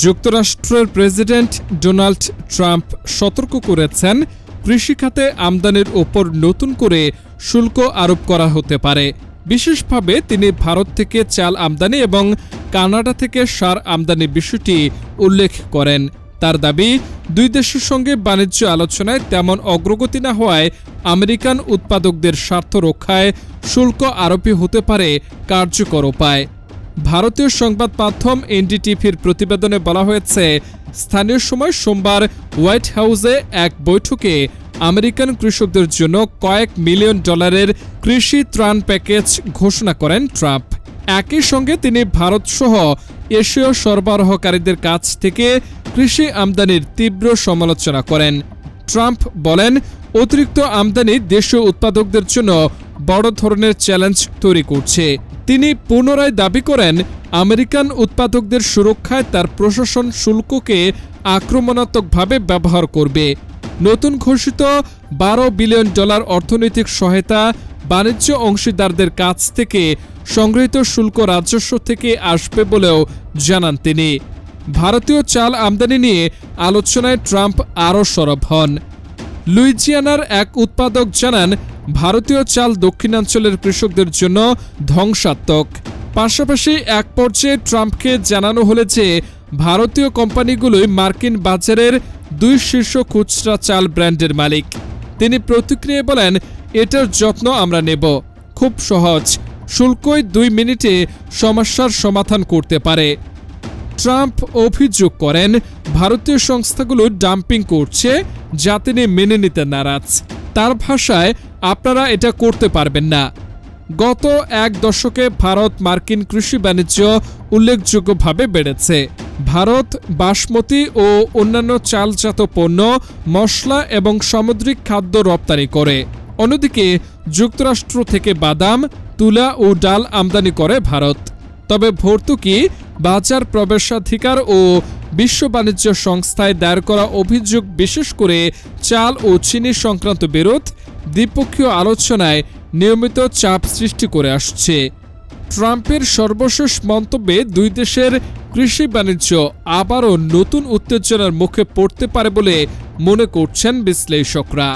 যুক্তরাষ্ট্রের president Donald Trump সতর্ক করেছেন, কৃষিখাতে আমদানির ওপর নতুন করে শুল্ক আরোপ করা হতে পারে। বিশেষভাবে তিনি ভারত থেকে চাল আমদানি এবং কানাডা থেকে সার আমদানি বিষয়টি উল্লেখ করেন। তার দাবি, দুই দেশের সঙ্গে বাণিজ্য আলোচনায় তেমন অগ্রগতি না হওয়ায় আমেরিকান উৎপাদকদের স্বার্থ রক্ষায় শুল্ক আরোপই হতে পারে কার্যকর উপায়। ভারতীয় সংবাদ মাধ্যম এনডিটিভির প্রতিবেদনে বলা হয়েছে, স্থানীয় সময় সোমবার হোয়াইট হাউসে এক বৈঠকে আমেরিকান কৃষকদের জন্য কয়েক মিলিয়ন ডলারের কৃষি ত্রাণ প্যাকেজ ঘোষণা করেন ট্রাম্প। একই সঙ্গে তিনি ভারতসহ এশীয় সরবরাহকারীদের কাছ থেকে কৃষি আমদানির তীব্র সমালোচনা করেন। ট্রাম্প বলেন, অতিরিক্ত আমদানি দেশীয় উৎপাদকদের জন্য বড় ধরনের চ্যালেঞ্জ তৈরি করছে। তিনি পুনরায় দাবি করেন, আমেরিকান উৎপাদকদের সুরক্ষায় তার প্রশাসন শুল্ককে আক্রমণাত্মকভাবে ব্যবহার করবে। নতুন ঘোষিত $12 বিলিয়ন অর্থনৈতিক সহায়তা বাণিজ্য অংশীদারদের কাছ থেকে সংগৃহীত শুল্ক রাজস্ব থেকে আসবে বলেও জানান তিনি। ভারতীয় চাল আমদানি নিয়ে আলোচনায় ট্রাম্প আরও সরব হন। লুইজিয়ানার এক উৎপাদক জানান, ভারতীয় চাল দক্ষিণাঞ্চলের কৃষকদের জন্য ধ্বংসাত্মক। পাশাপাশি এক পর্যায়ে ট্রাম্পকে জানানো হলে যে ভারতীয় কোম্পানিগুলোই মার্কিন বাজারের 2 শীর্ষ খুচরা চাল ব্র্যান্ডের মালিক। তিনি প্রতিক্রিয়ায় বলেন, এটার যত্ন আমরা নেব। খুব সহজ, শুল্কই 2 মিনিটে সমস্যার সমাধান করতে পারে। ট্রাম্প অভিযোগ করেন, ভারতীয় সংস্থাগুলো ডাম্পিং করছে, যা তিনি মেনে নিতে নারাজ। তার ভাষায়, আপনারা এটা করতে পারবেন না। গত 1 দশকে ভারত মার্কিন কৃষি বাণিজ্য উল্লেখযোগ্যভাবে বেড়েছে। ভারত বাসমতি ও অন্যান্য চালজাত পণ্য, মশলা এবং সামুদ্রিক খাদ্য রপ্তানি করে। অন্যদিকে যুক্তরাষ্ট্র থেকে বাদাম, তুলা ও ডাল আমদানি করে ভারত। তবে ভর্তুকি, বাজার প্রবেশাধিকার ও বিশ্ব বাণিজ্য সংস্থায় দায়ের করা অভিযোগ, বিশেষ করে চাল ও চিনি সংক্রান্ত বিরোধ, দ্বিপক্ষীয় আলোচনায় নিয়মিত চাপ সৃষ্টি করে আসছে। ট্রাম্পের সর্বশেষ মন্তব্যে দুই দেশের কৃষি বাণিজ্য আবারও নতুন উত্তেজনার মুখে পড়তে পারে বলে মনে করছেন বিশ্লেষকরা।